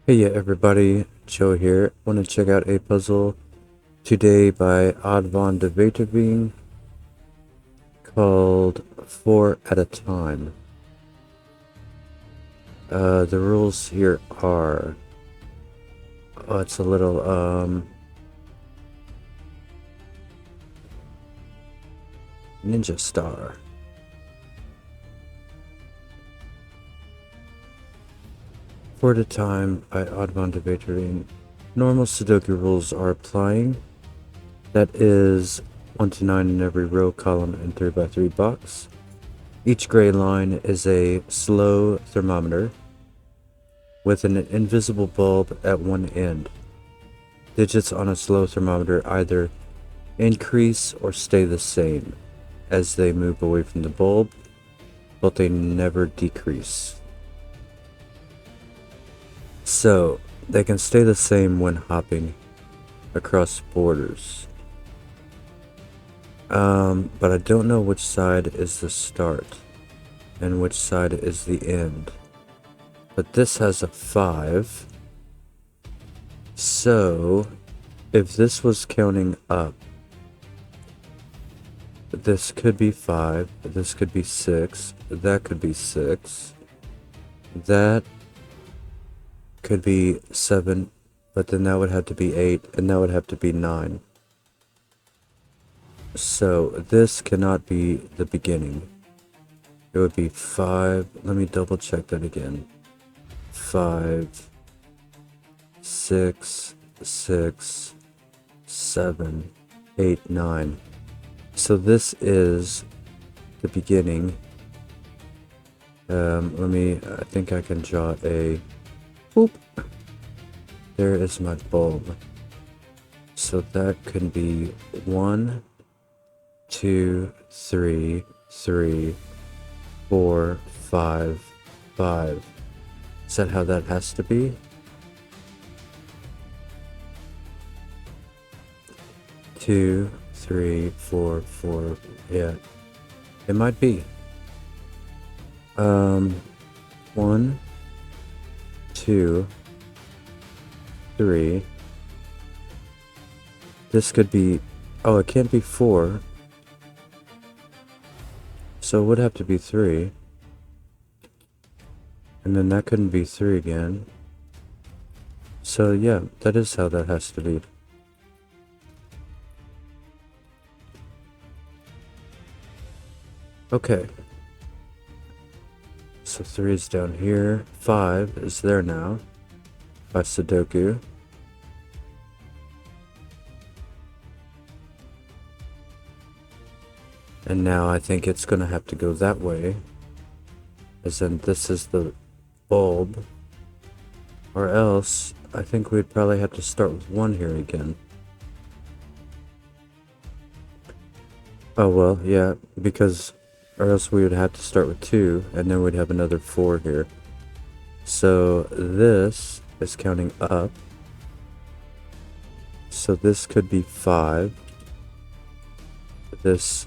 Hey yeah everybody, Joe here. Want to check out a puzzle today by Odd von de Wetering called 4 at a Time. The rules here are, it's a little, ninja star. 4 at a Time by Odd von de Wetering. Normal Sudoku rules are applying. That is 1 to 9 in every row, column, and 3 by 3 box. Each gray line is a slow thermometer with an invisible bulb at one end. Digits on a slow thermometer either increase or stay the same as they move away from the bulb, but they never decrease. So, they can stay the same when hopping across borders. But I don't know which side is the start and which side is the end. But this has a 5. So, if this was counting up, this could be 5, this could be 6, that could be 6, that could be 7, but then that would have to be 8, and that would have to be 9. So this cannot be the beginning. It would be 5, let me double check that again. 5, 6, 6, 7, 8, 9. So this is the beginning. I think I can draw a boop. There is my bulb. So that can be 1, 2, 3, 3, 4, 5, 5. Is that how that has to be? 2, 3, 4, 4. Yeah, it might be. 1, 2, 3. This could be, oh, it can't be 4. So it would have to be 3. And then that couldn't be 3 again. So yeah, that is how that has to be. Okay. So 3 is down here. 5 is there now by Sudoku. And now I think it's going to have to go that way. As in this is the bulb. Or else, I think we'd probably have to start with 1 here again. Oh well, yeah, because... or else we would have to start with 2, and then we'd have another 4 here. So this is counting up. So this could be 5. This...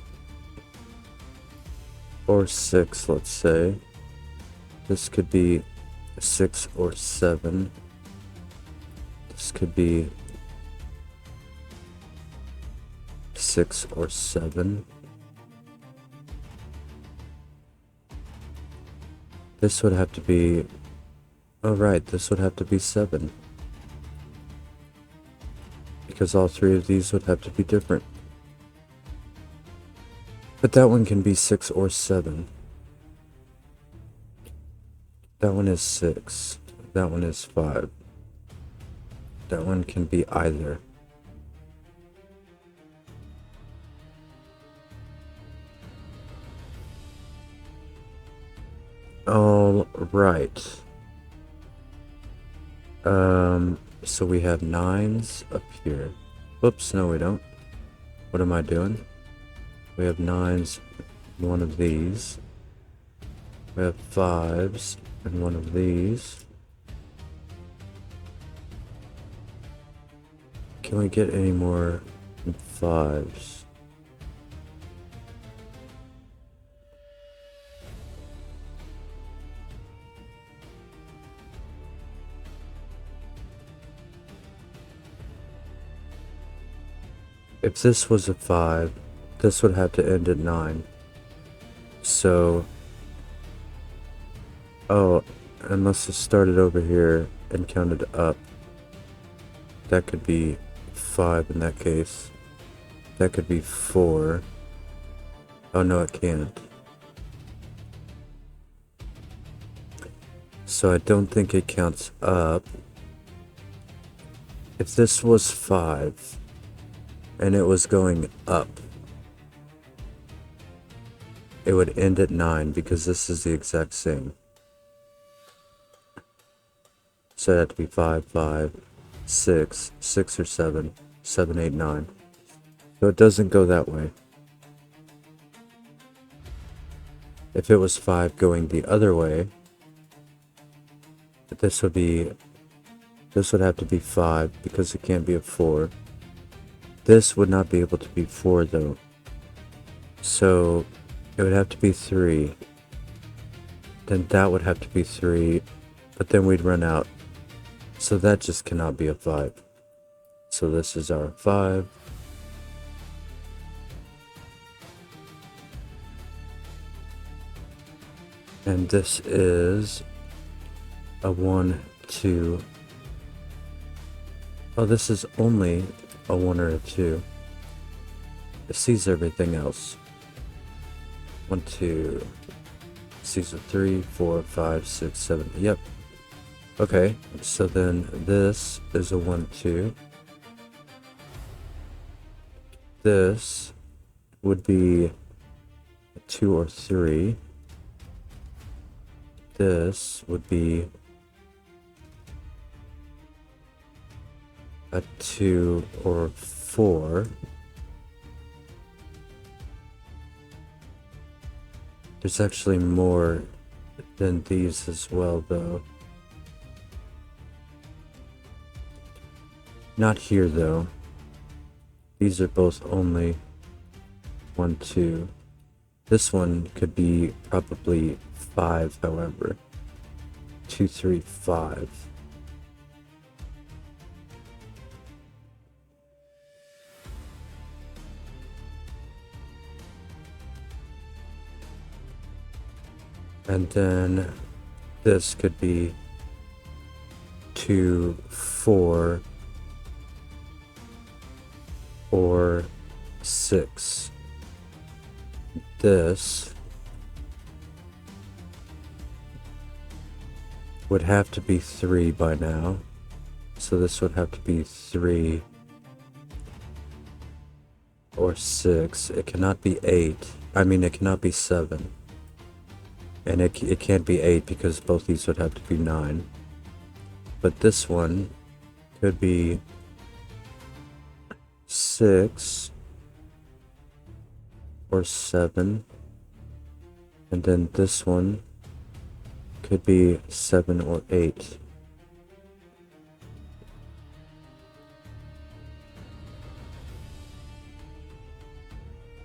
or 6, let's say. This could be 6 or 7. This could be 6 or 7. This would have to be... oh right, this would have to be 7. Because all 3 of these would have to be different. But that one can be 6 or 7. That one is 6. That one is 5. That one can be either. All right. So we have 9s up here. Whoops, no we don't. What am I doing? We have 9s in one of these. We have 5s in one of these. Can we get any more 5s? if this was a 5, this would have to end at 9. So, oh, I must have started over here and counted up. That could be 5 in that case. That could be 4. Oh no, it can't. So I don't think it counts up. If this was 5 and it was going up, it would end at 9 because this is the exact same. So it had to be 5, 5, 6, 6 or 7, 7, 8, 9. So it doesn't go that way. If it was 5 going the other way, this would have to be 5 because it can't be a 4. This would not be able to be 4 though. So it would have to be 3. Then that would have to be 3, but then we'd run out. So that just cannot be a 5. So this is our 5. And this is a 1, 2. Oh, this is only a 1 or a 2. It sees everything else. 1, 2. Sees a 3, 4, 5, 6, 7. Yep. Okay, so then this is a 1, 2. This would be a 2 or 3. This would be a 2 or 4. There's actually more than these as well, though. Not here, though. These are both only 1, 2. This one could be probably 5, however. 2, 3, 5. And then this could be 2, 4, or 6. This would have to be 3 by now. So this would have to be 3 or 6. It cannot be 8. I mean, it cannot be 7. And it can't be 8 because both these would have to be 9. But this one could be 6 or 7. And then this one could be 7 or 8.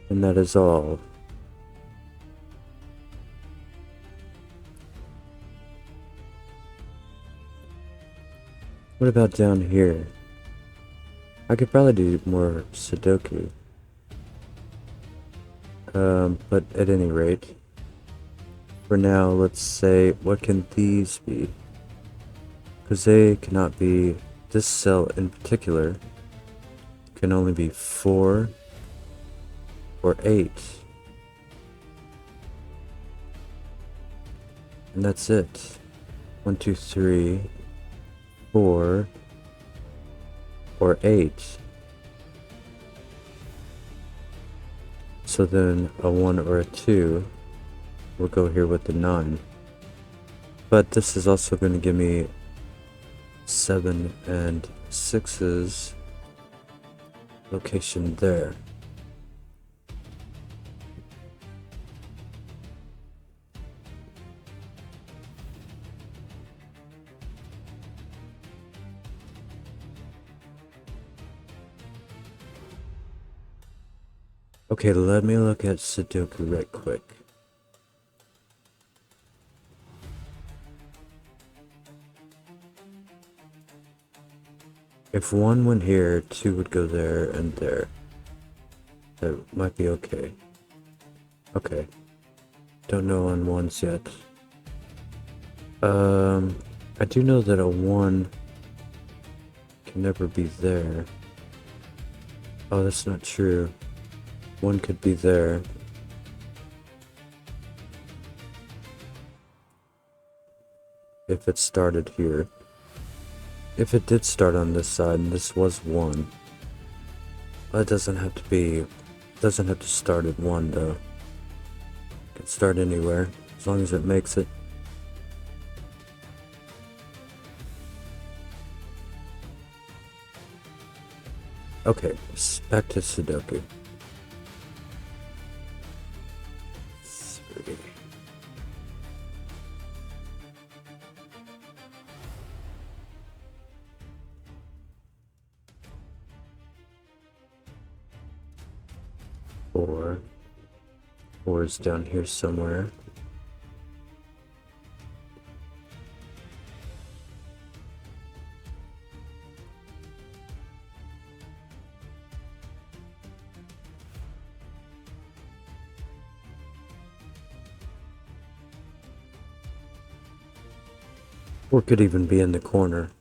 And that is all. What about down here? I could probably do more Sudoku. But at any rate, for now, let's say, what can these be? Because they cannot be, this cell in particular can only be 4 or 8. And that's it. 1, 2, 3, 4, or 8. So then a 1 or a 2 will go here with the 9. But this is also going to give me 7 and 6's location there. Okay, let me look at Sudoku right quick. If 1 went here, 2 would go there and there. That might be okay. Okay. Don't know on ones yet. I do know that a 1 can never be there. Oh, that's not true. 1 could be there. If it started here. If it did start on this side and this was 1. Well, it doesn't have to be... doesn't have to start at 1 though. It can start anywhere, as long as it makes it. Okay, back to Sudoku. 3. 4. 4 is down here somewhere. Or could even be in the corner.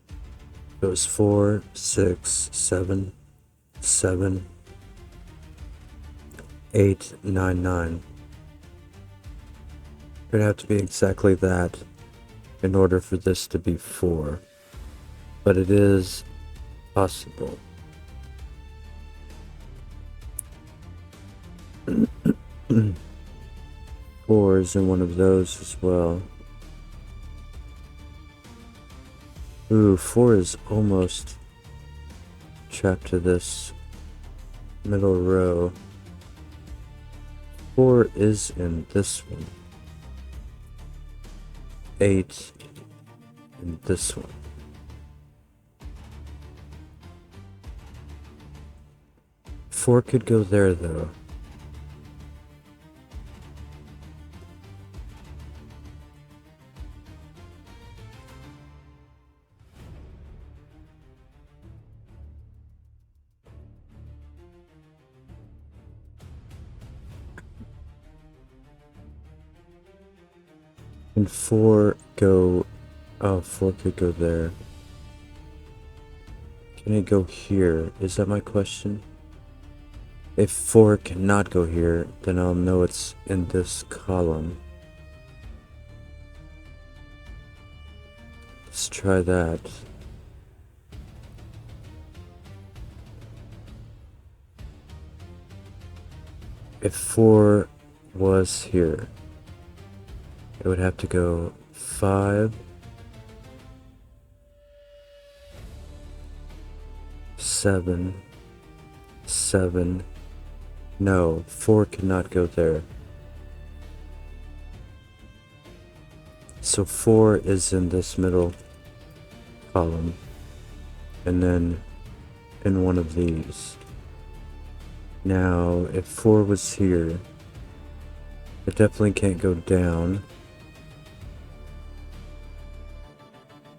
It was 4, 6, 7, 7, 8, 9, 9. It would have to be exactly that in order for this to be 4. But it is possible. Four is in one of those as well. Ooh, 4 is almost trapped to this middle row. 4 is in this one. 8 in this one. Four could go there though. And 4 go... oh, 4 could go there. Can it go here? Is that my question? If 4 cannot go here, then I'll know it's in this column. Let's try that. If 4 was here, it would have to go 5, 7, 7. No, 4 cannot go there. So 4 is in this middle column, and then in one of these. Now, if 4 was here, it definitely can't go down.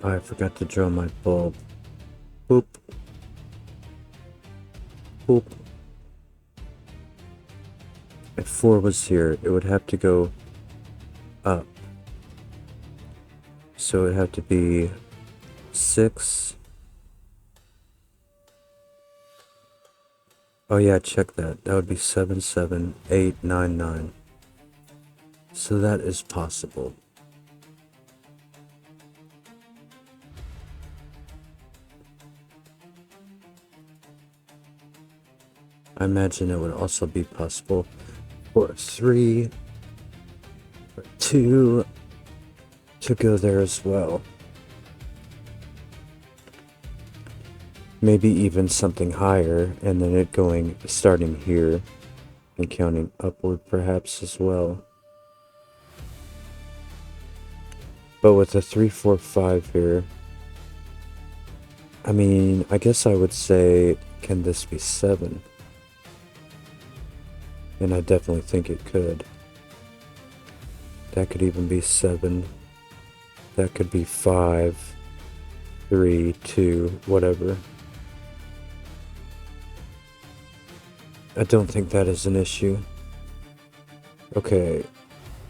Oh, I forgot to draw my bulb. Boop. Boop. If 4 was here, it would have to go up. So it would have to be 6. Oh yeah, check that. That would be 7, 7, 8, 9, 9. So that is possible. I imagine it would also be possible for 3, or 2 to go there as well. Maybe even something higher, and then it going, starting here and counting upward perhaps as well. But with a 3, 4, 5 here, I mean, I guess I would say, can this be 7? And I definitely think it could. That could even be 7. That could be 5, 3, 2, whatever. I don't think that is an issue. Okay,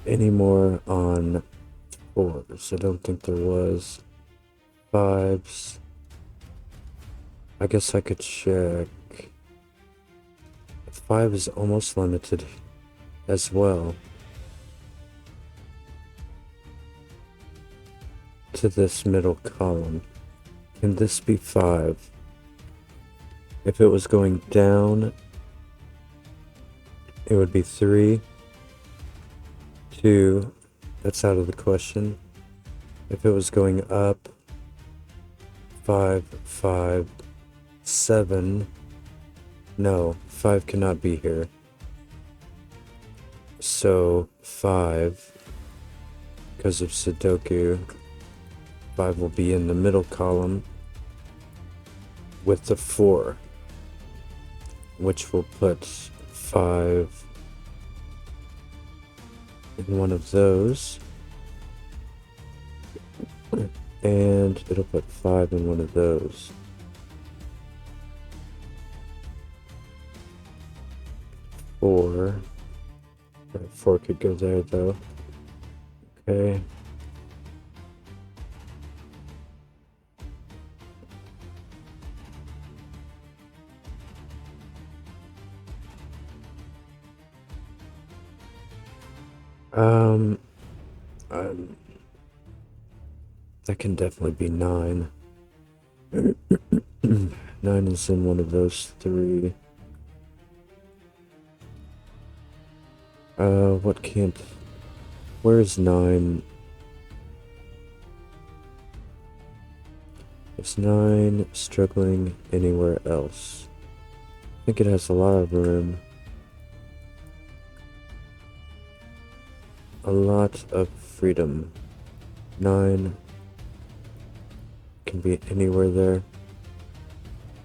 any more on 4s? I don't think there was. 5s. I guess I could check. 5 is almost limited as well to this middle column. Can this be 5? If it was going down, it would be 3, 2, that's out of the question. If it was going up, 5, 5, 7, no, 5 cannot be here. So 5, because of Sudoku, 5 will be in the middle column with the 4, which will put 5 in one of those, and it'll put 5 in one of those. 4. 4 could go there though. Okay. Um, that can definitely be 9. 9 is in one of those 3. What can't... Where is 9? Is 9 struggling anywhere else? I think it has a lot of room. A lot of freedom. 9 can be anywhere there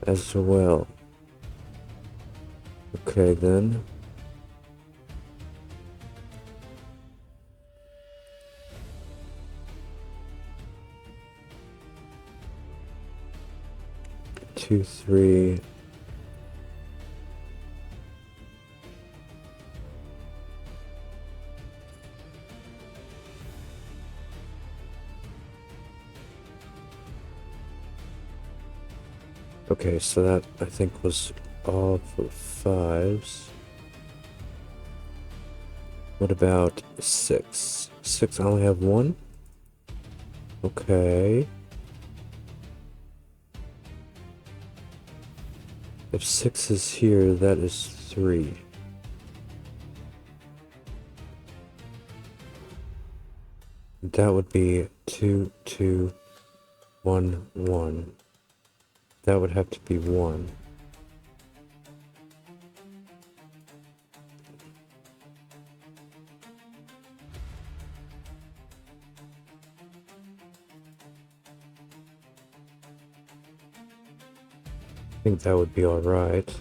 as well. Okay then. Two, 3. Okay, so that I think was all for 5s. What about 6? 6, I only have 1? Okay. If 6 is here, that is 3. That would be 2, 2, 1, 1. That would have to be 1. I think that would be alright.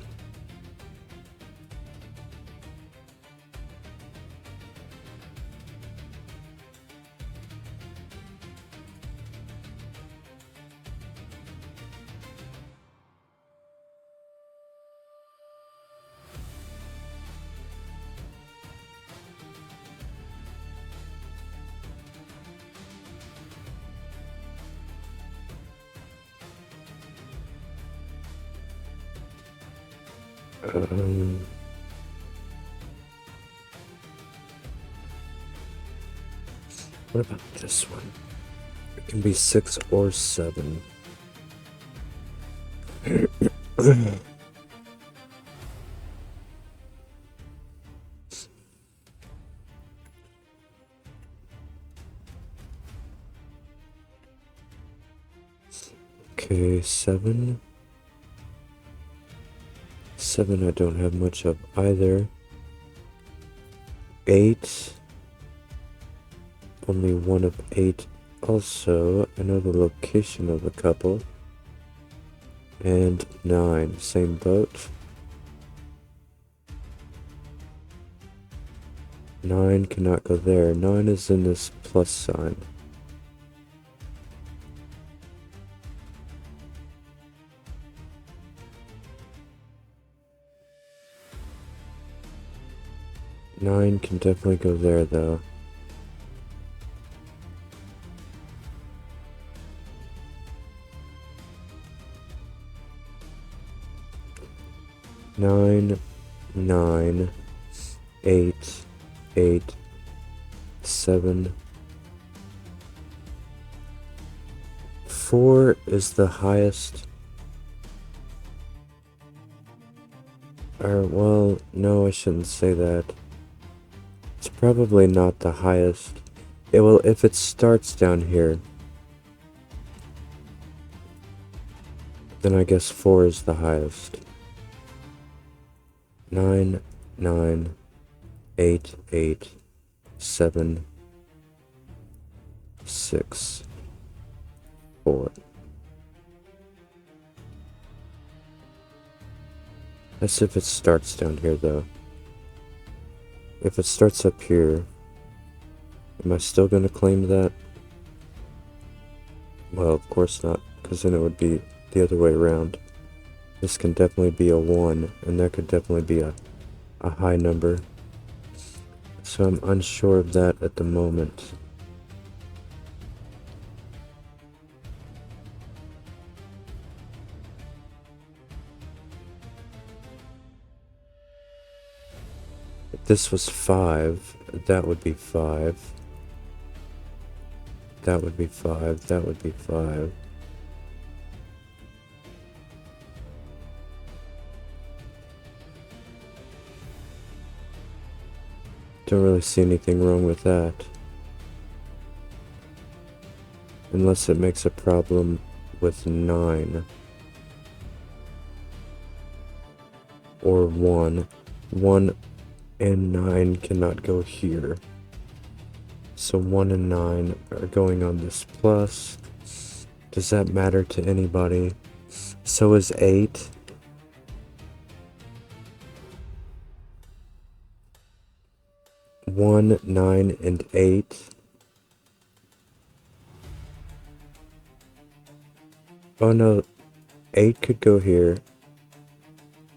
What about this one? It can be 6 or 7. Okay, 7. 7 I don't have much of either. 8. Only one of 8 also. I know the location of a couple. And 9, same boat. 9 cannot go there. 9 is in this plus sign. 9 can definitely go there, though. Nine, 9, 8, 8, 7. 4 is the highest. Or, well, no, I shouldn't say that. It's probably not the highest. It will if it starts down here. Then I guess 4 is the highest. 9, 9, 8, 8, 7, 6, 4. That's if it starts down here, though. If it starts up here, am I still gonna claim that? Well, of course not, because then it would be the other way around. This can definitely be a 1, and that could definitely be a high number. So I'm unsure of that at the moment. If this was 5, that would be 5. That would be 5. That would be 5. Don't really see anything wrong with that. Unless it makes a problem with 9. Or 1. 1 and 9 cannot go here. So 1 and 9 are going on this plus. Does that matter to anybody? So is 8. One, 9, and 8. Oh no, 8 could go here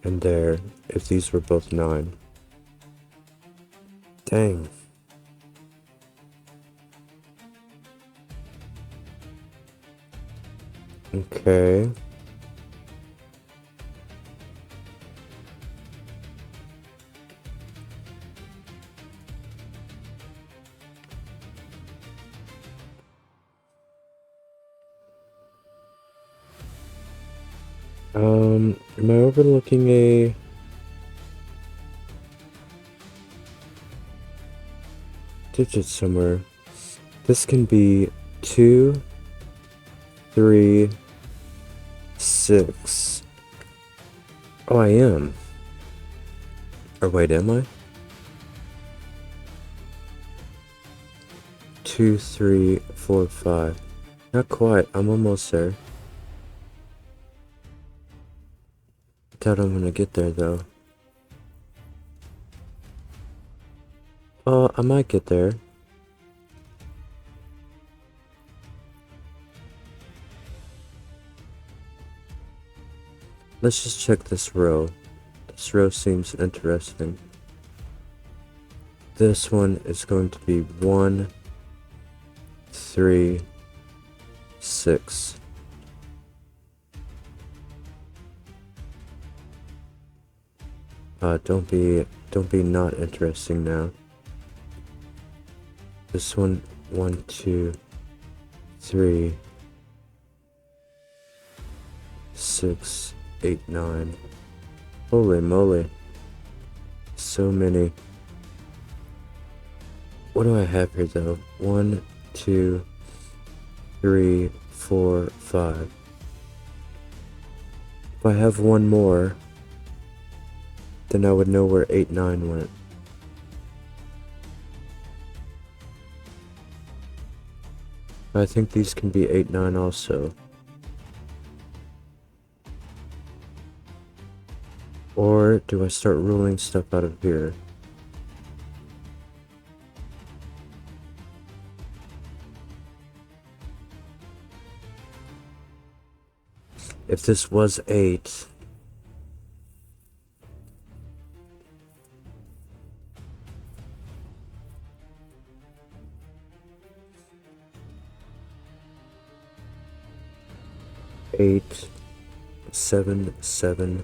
and there if these were both 9. Dang. Okay. Am I overlooking a... digit somewhere? This can be 2, 3, 6. Oh, I am. Or wait, am I? 2, 3, 4, 5. Not quite. I'm almost there. Doubt I'm gonna get there though. Oh, I might get there. Let's just check this row. This row seems interesting. This one is going to be 1, 3, 6. Don't be not interesting now. This one, 1, 2, 3, 6, 8, 9. Holy moly. So many. What do I have here though? 1, 2, 3, 4, 5. If I have one more, then I would know where 8, 9 went. I think these can be 8, 9 also. Or do I start ruling stuff out of here? If this was 8, 8, 7, 7,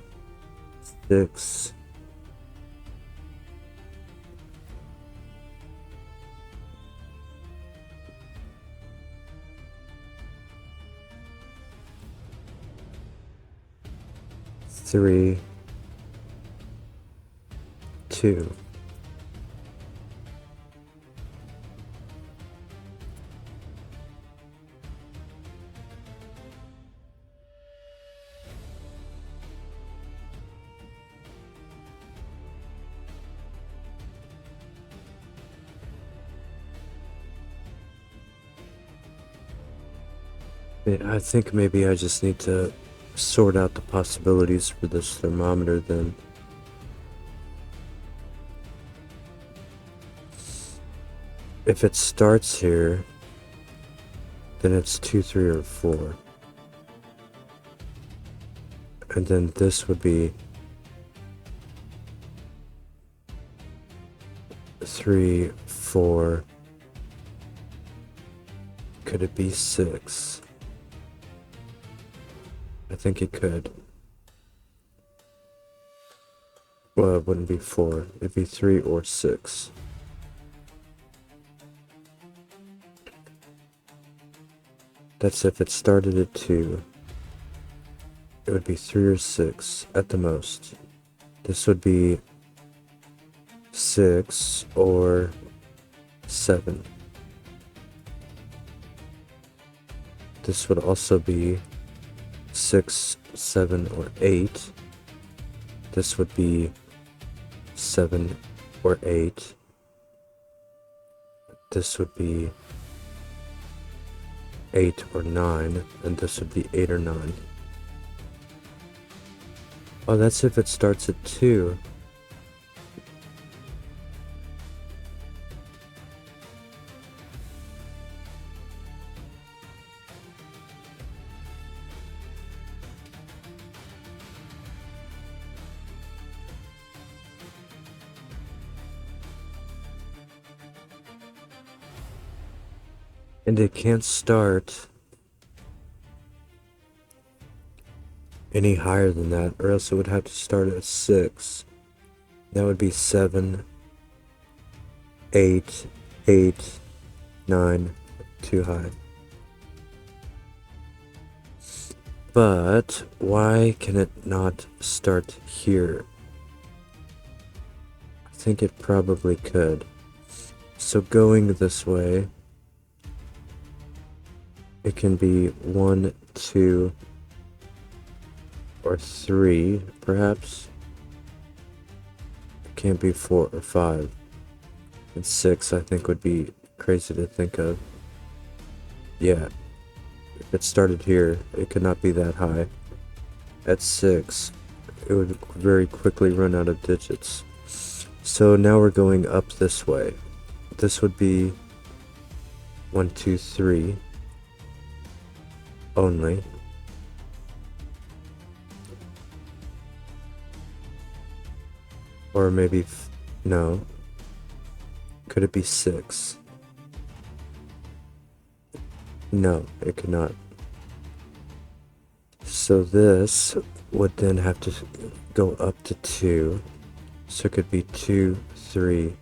6, 3, 2. I think maybe I just need to sort out the possibilities for this thermometer then. If it starts here, then it's 2, 3, or 4. And then this would be 3, 4. Could it be 6? I think it could. Well, it wouldn't be 4. It'd be 3 or 6. That's if it started at 2. It would be 3 or 6 at the most. This would be 6 or 7. This would also be 6, 7, or 8. This would be 7 or 8. This would be 8 or 9, and this would be 8 or 9. Oh, that's if it starts at 2. And it can't start any higher than that, or else it would have to start at 6. That would be 7, 8, 8, 9, too high. But why can it not start here? I think it probably could. So going this way, it can be 1, 2, or 3, perhaps. It can't be 4 or 5. And 6, I think, would be crazy to think of. Yeah. If it started here, it could not be that high. At 6, it would very quickly run out of digits. So now we're going up this way. This would be 1, 2, 3. Only. Or maybe, no. Could it be 6? No, it could not. So this would then have to go up to 2. So it could be 2, 3.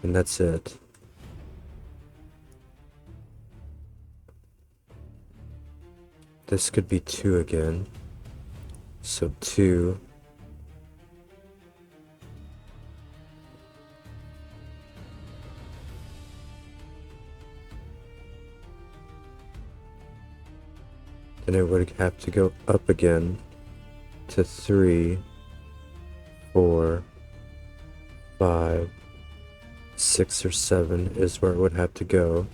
And that's it. This could be 2 again. So 2. Then it would have to go up again to 3, 4, 5, 6, or 7 is where it would have to go.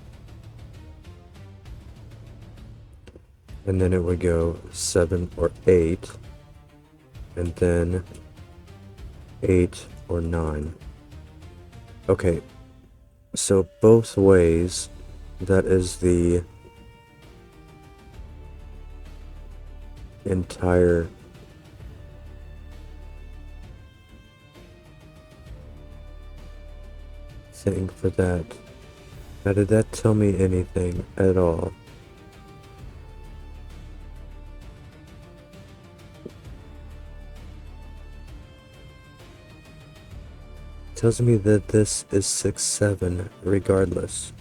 And then it would go 7 or 8, and then 8 or 9. Okay, so both ways, that is the entire thing for that. Now, did that tell me anything at all? tells me that this is 6-7 regardless.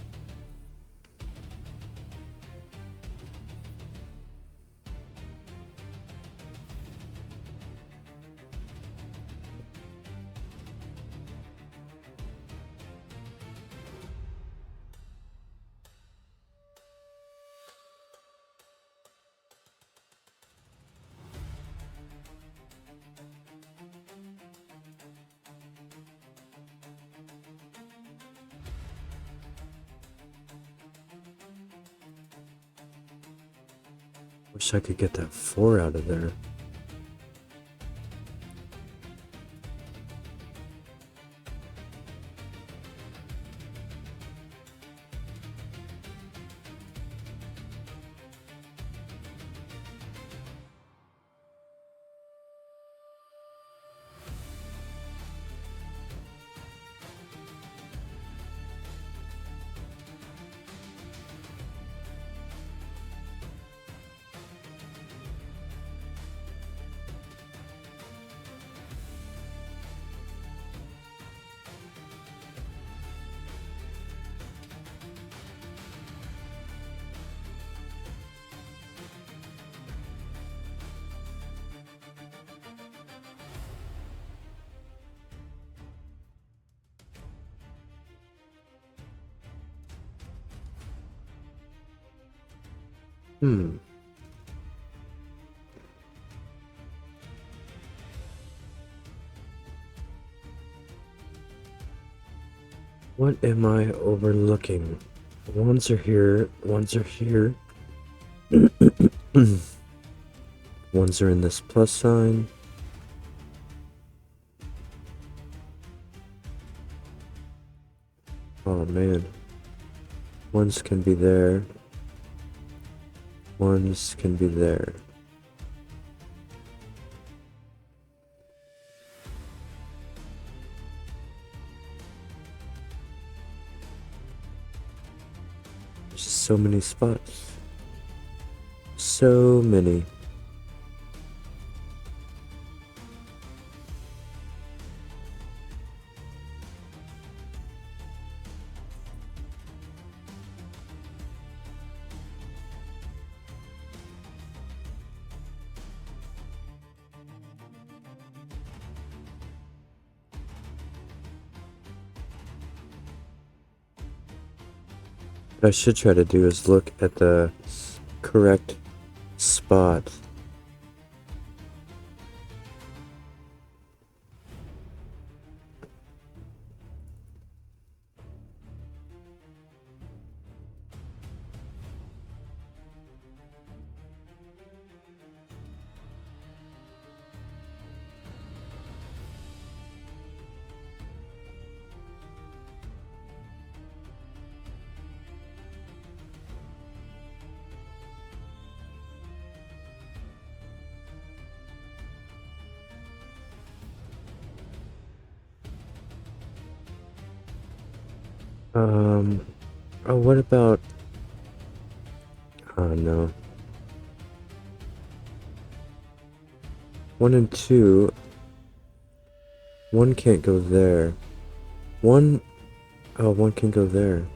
Wish I could get that 4 out of there. What am I overlooking? Ones are here, ones are here. Ones are in this plus sign. Oh man. Ones can be there. Ones can be there. There's just so many spots. So many. What I should try to do is look at the correct spot. Oh, what about... Oh, no. 1 and 2. 1 can't go there. 1... Oh, 1 can go there.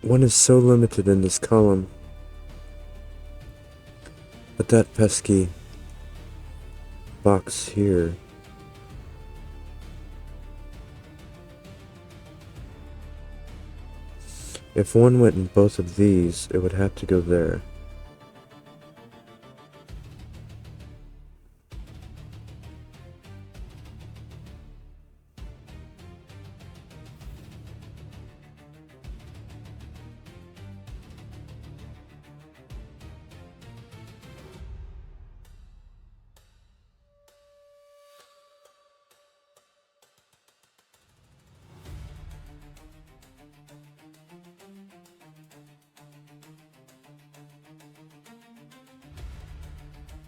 One is so limited in this column. But that pesky box here... If 1 went in both of these, it would have to go there.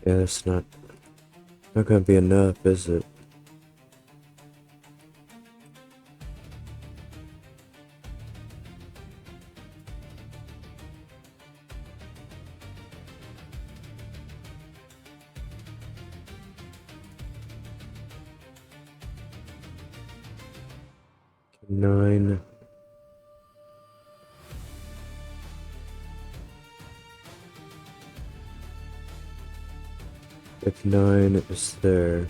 Yeah, that's not gonna be enough, is it? 9. If 9 is there,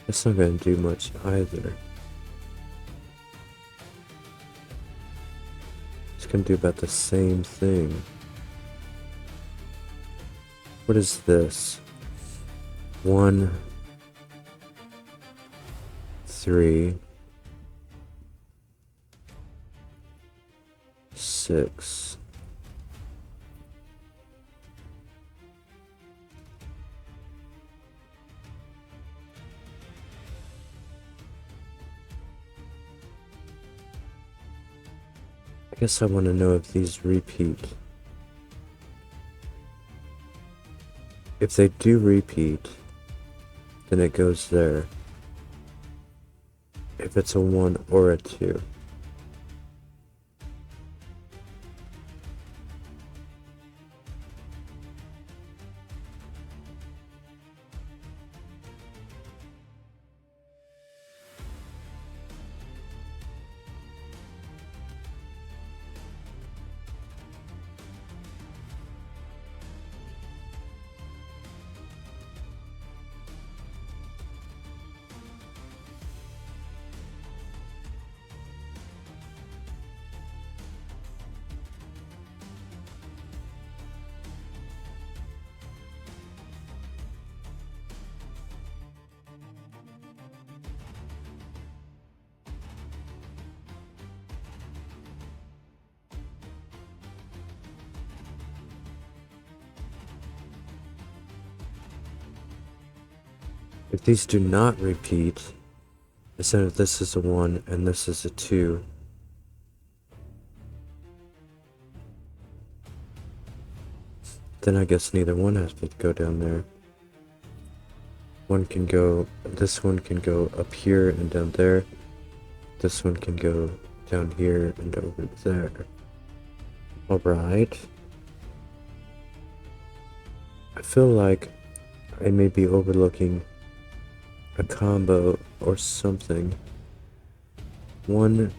that's not going to do much either. It's going to do about the same thing. What is this? 1, 3, 6. I guess I want to know if these repeat. If they do repeat, then it goes there. If it's a 1 or a 2. If these do not repeat, instead of this is a 1 and this is a 2, then I guess neither one has to go down there. This one can go up here and down there. This one can go down here and over there. Alright. I feel like I may be overlooking a combo or something. One.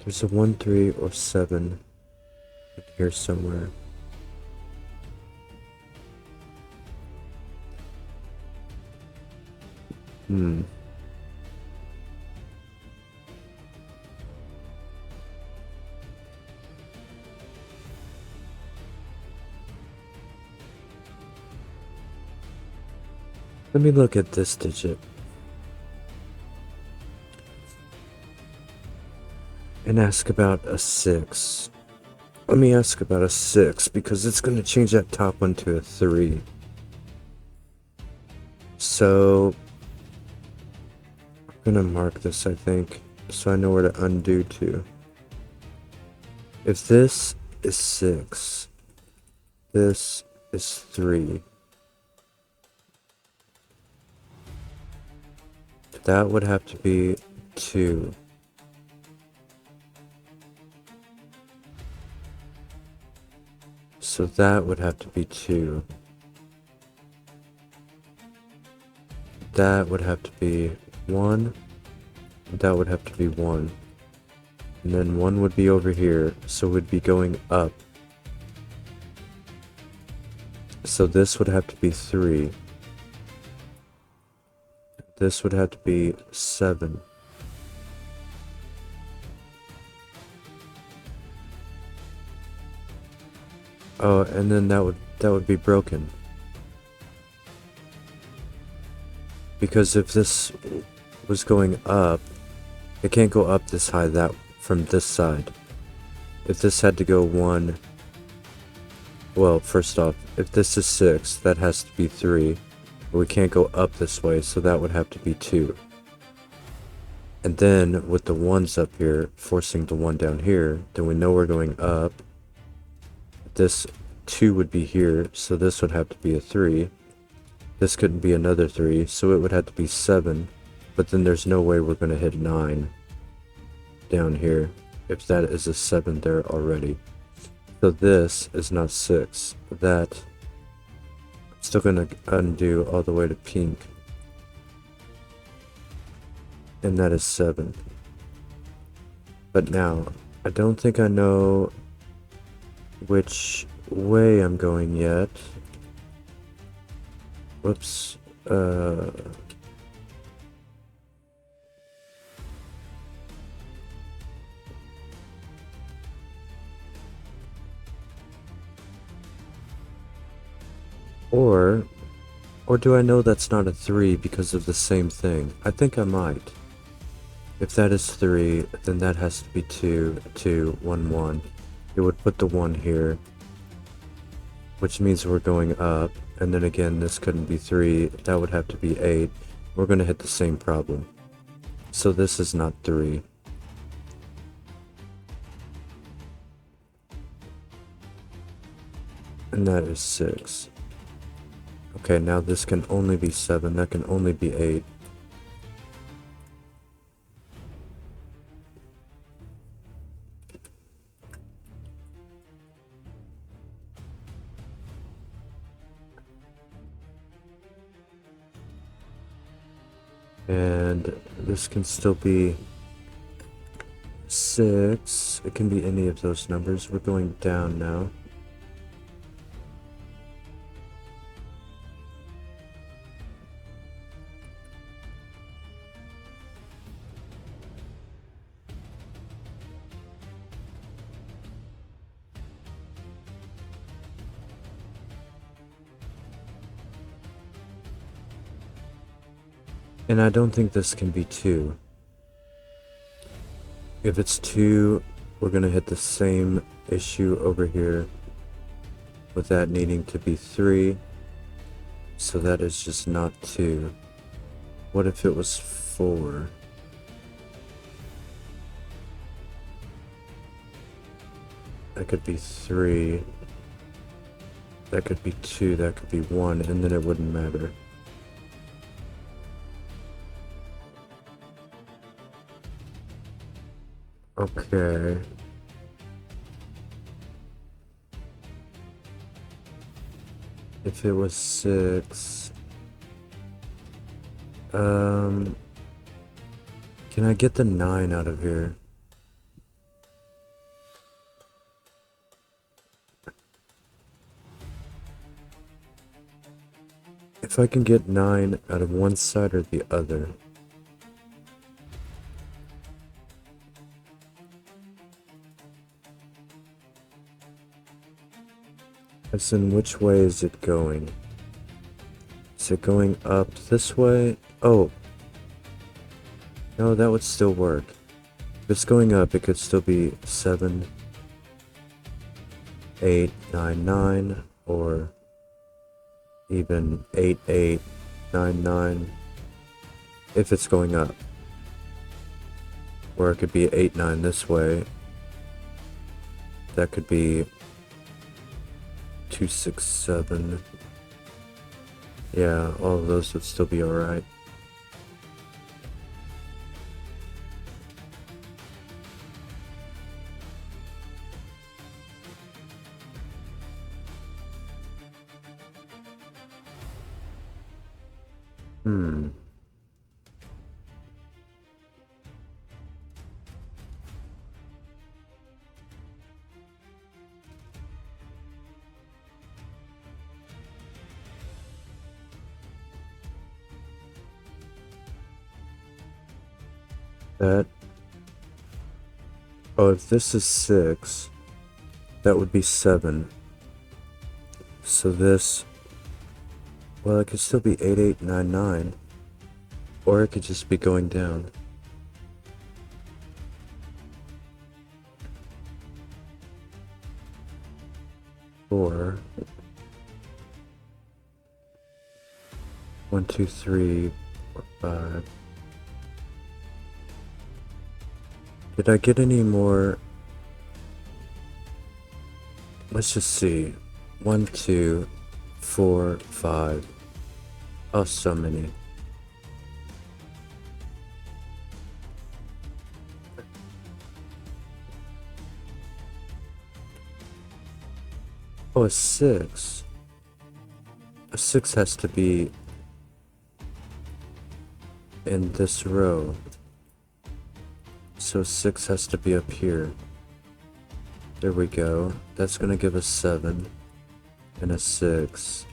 There's a 1, 3, or 7 in here somewhere. Let me look at this digit and ask about a 6. Let me ask about a 6 because it's going to change that top one to a 3. So I'm going to mark this, I think, so I know where to undo to. If this is 6, this is 3. That would have to be 2. So that would have to be 2. That would have to be 1. That would have to be 1. And then 1 would be over here, so we'd be going up. So this would have to be 3. This would have to be 7. Oh, and then that would be broken. Because if this was going up, it can't go up this high from this side. If this had to go 1, well, first off, if this is 6, that has to be 3. But we can't go up this way, so that would have to be 2. And then with the 1s up here, forcing the 1 down here, then we know we're going up. This 2 would be here, so this would have to be a 3. This couldn't be another 3, so it would have to be 7. But then there's no way we're going to hit 9. down here if that is a 7 there already. So this is not 6. That I'm still gonna undo all the way to pink. And that is 7. But now, I don't think I know which way I'm going yet. Whoops. Or do I know that's not a 3 because of the same thing? I think I might. If that is 3, then that has to be 2, 2, 1, 1. It would put the 1 here, which means we're going up. And then again, this couldn't be 3, that would have to be 8. We're going to hit the same problem. So this is not 3. And that is 6. Okay, now this can only be 7, that can only be 8. And this can still be 6. It can be any of those numbers. We're going down now. And I don't think this can be 2. If it's 2, we're going to hit the same issue over here with that needing to be 3. So that is just not 2. What if it was 4? That could be 3. That could be 2. That could be 1. And then it wouldn't matter. Okay. If it was 6... Can I get the 9 out of here? If I can get 9 out of one side or the other. As in, which way is it going? Is it going up this way? Oh. No, that would still work. If it's going up, it could still be 7, 8, 9, 9, or even 8, 8, 9, 9. If it's going up. Or it could be 8, 9 this way. That could be 2, 6, 7. Yeah, all of those would still be alright. That... Oh, if this is 6, that would be 7. So this... Well, it could still be 8, 8, 9, 9. Or it could just be going down. Or... 1, 2, 3, 4, 5... Did I get any more? Let's just see. 1, 2, 4, 5. Oh, so many. Oh, a 6. A 6 has to be in this row. So 6 has to be up here. There we go. That's gonna give us 7 and a 6.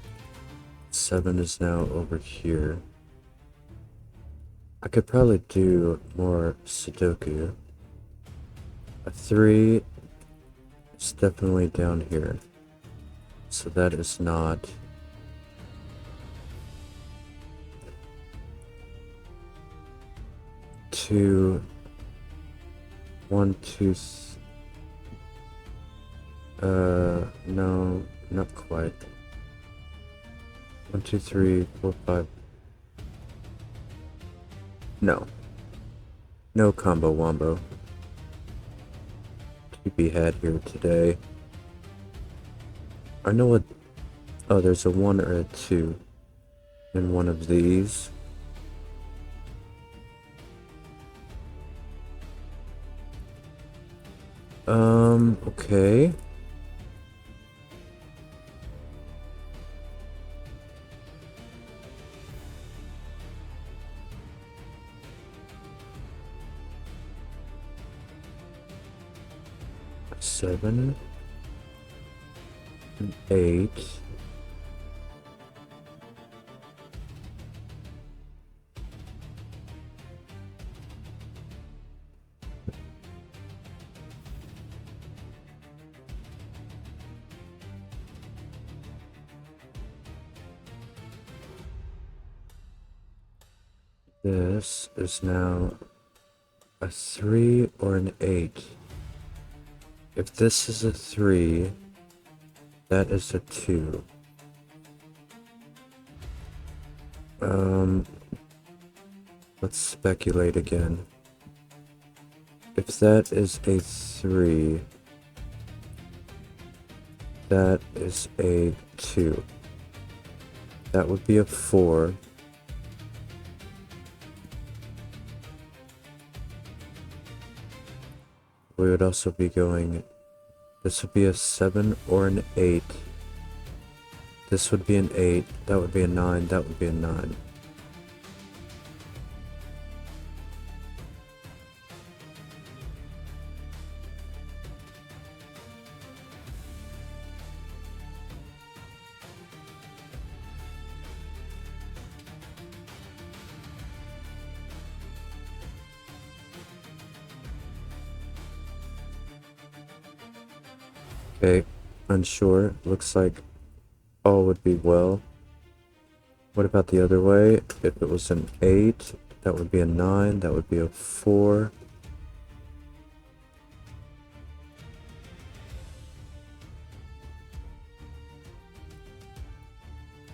7 is now over here. I could probably do more Sudoku. A 3 is definitely down here. So that is not... Two... 1, 2... no, not quite. 1, 2, 3, 4, 5... No. No combo wombo to be had here today. I know what... Oh, there's a 1 or a 2 in one of these. Okay. Seven and 8. This is now a 3 or an 8. If this is a 3, that is a 2. Let's speculate again. If that is a 3, that is a 2. That would be a 4. We would also be going, this would be a 7 or an 8. This would be an 8, that would be a 9, that would be a 9. Okay, unsure. Looks like all would be well. What about the other way? If it was an 8, that would be a 9, that would be a 4.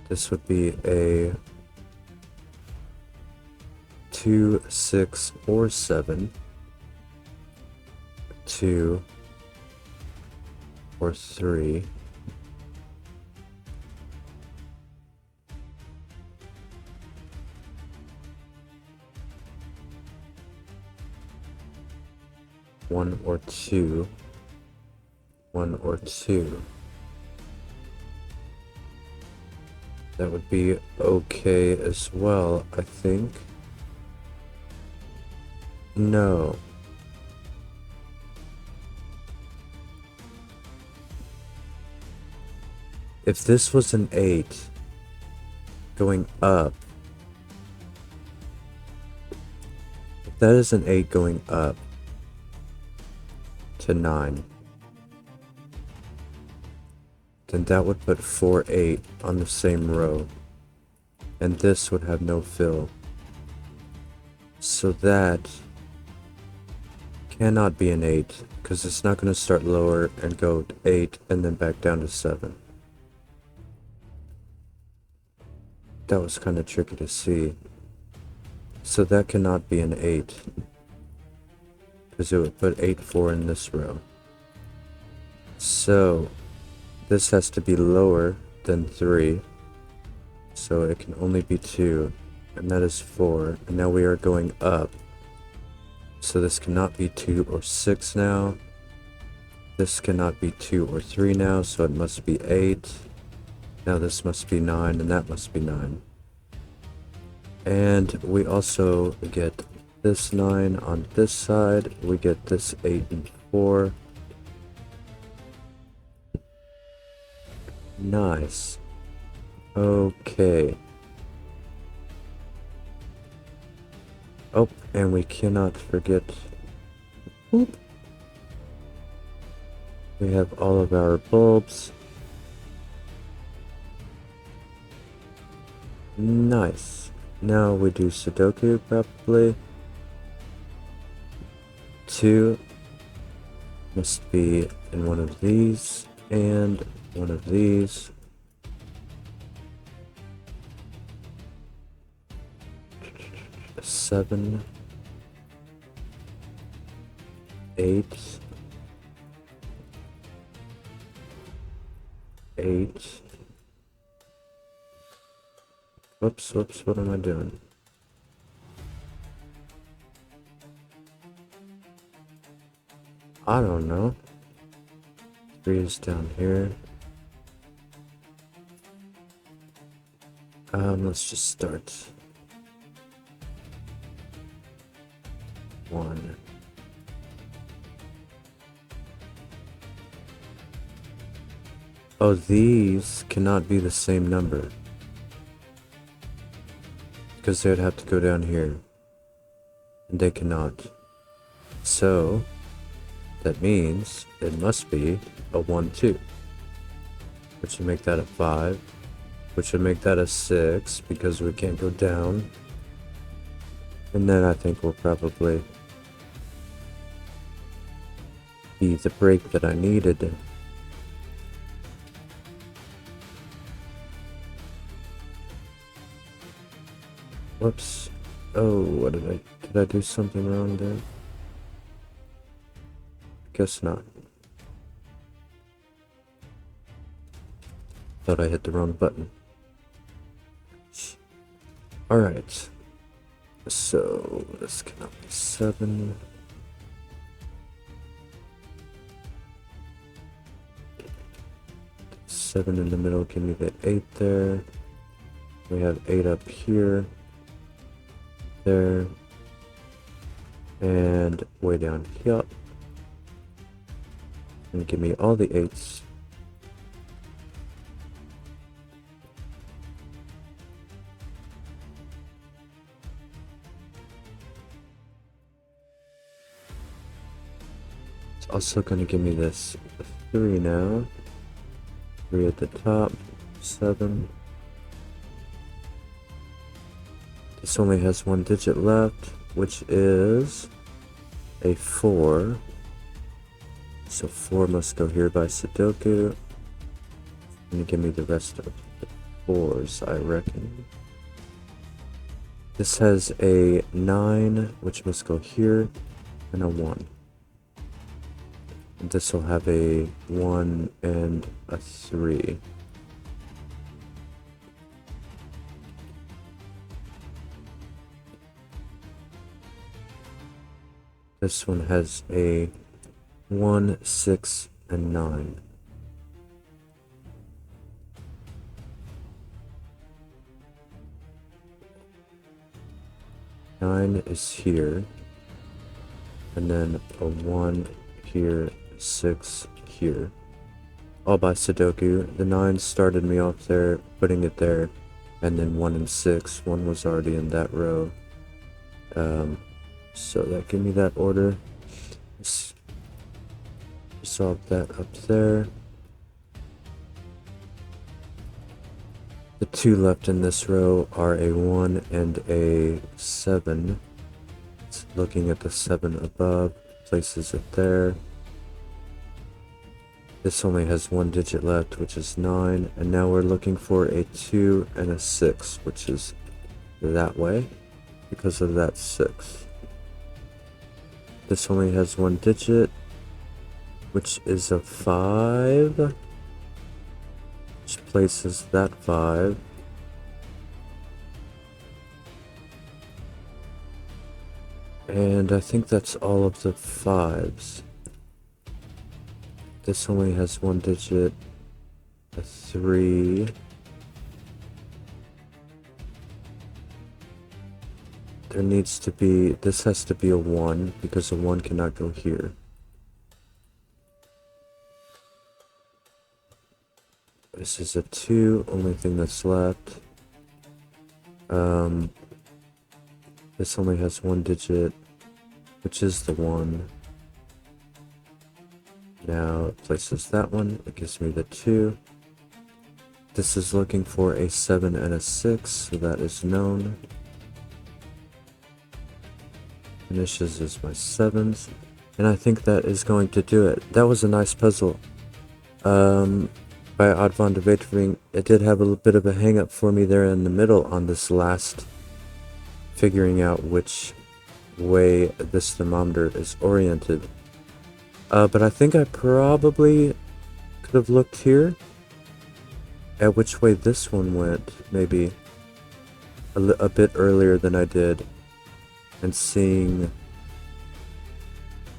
This would be a 2, 6, or 7. 2 or 3. One or two. 1 or 2. That would be okay as well, I think. No. If this was an 8 going up, if that is an 8 going up to 9, then that would put 4, 8 on the same row, and this would have no fill. So that cannot be an 8, because it's not going to start lower and go to 8 and then back down to 7. That was kind of tricky to see. So that cannot be an 8, because it would put 8, 4 in this row. So this has to be lower than 3, so it can only be 2, and that is 4, and now we are going up. So this cannot be 2 or 6 now. This cannot be 2 or 3 now, so it must be 8. Now this must be 9, and that must be 9. And we also get this 9 on this side. We get this 8 and 4. Nice. Okay. Oh, and we cannot forget. Boop. We have all of our bulbs. Nice. Now we do Sudoku, probably. 2 must be in one of these, and one of these. Seven, 8, 8. Whoops, what am I doing? I don't know. 3 is down here. Let's just start. 1. Oh, these cannot be the same number. Because they'd have to go down here. And they cannot. So, that means it must be a 1, 2. Which would make that a 5. Which would make that a 6, because we can't go down. And then I think we'll probably be the break that I needed. Whoops. Oh, what did I do something wrong there? Guess not. Thought I hit the wrong button. Alright. So, this cannot be 7. Seven in the middle, give me the 8 there. We have 8 up here. There. And way down here. And give me all the 8s. It's also going to give me this 3 now. 3 at the top. 7. This only has 1 digit left, which is a 4. So 4 must go here by Sudoku. And give me the rest of the 4s, I reckon. This has a 9, which must go here, and a 1. And this will have a 1 and a 3. This one has a 1, 6, and 9. Nine is here, and then a 1 here, 6 here. All by Sudoku. The 9 started me off there, putting it there, and then 1 and 6. 1 was already in that row. So that gave me that order. Let's solve that up there. The 2 left in this row are a 1 and a 7. It's looking at the 7 above, places it there. This only has 1 digit left, which is 9, and now we're looking for a 2 and a 6, which is that way, because of that 6. This only has 1 digit, which is a 5, which places that 5. And I think that's all of the 5s. This only has one digit, a 3. There needs to be, this has to be a 1 because a 1 cannot go here. This is a 2, only thing that's left. This only has one digit, which is the 1. Now it places that one, it gives me the 2. This is looking for a 7 and a 6, so that is known. Finishes is my 7s, and I think that is going to do it. That was a nice puzzle. By Odd von de Wetering, it did have a little bit of a hang up for me there in the middle on this last, figuring out which way this thermometer is oriented. But I think I probably could have looked here at which way this one went, maybe a bit earlier than I did, and seeing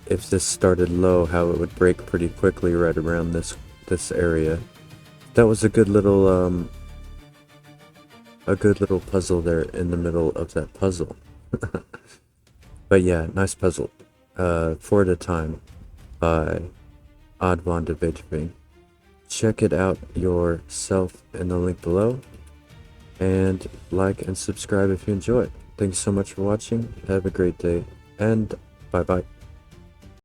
if this started low, how it would break pretty quickly right around this area. That was a good little puzzle there in the middle of that puzzle. But yeah, nice puzzle. 4 at a time by Odd von de Wetering. Check it out yourself in the link below, and like and subscribe if you enjoy. Thanks so much for watching. Have a great day, and bye bye.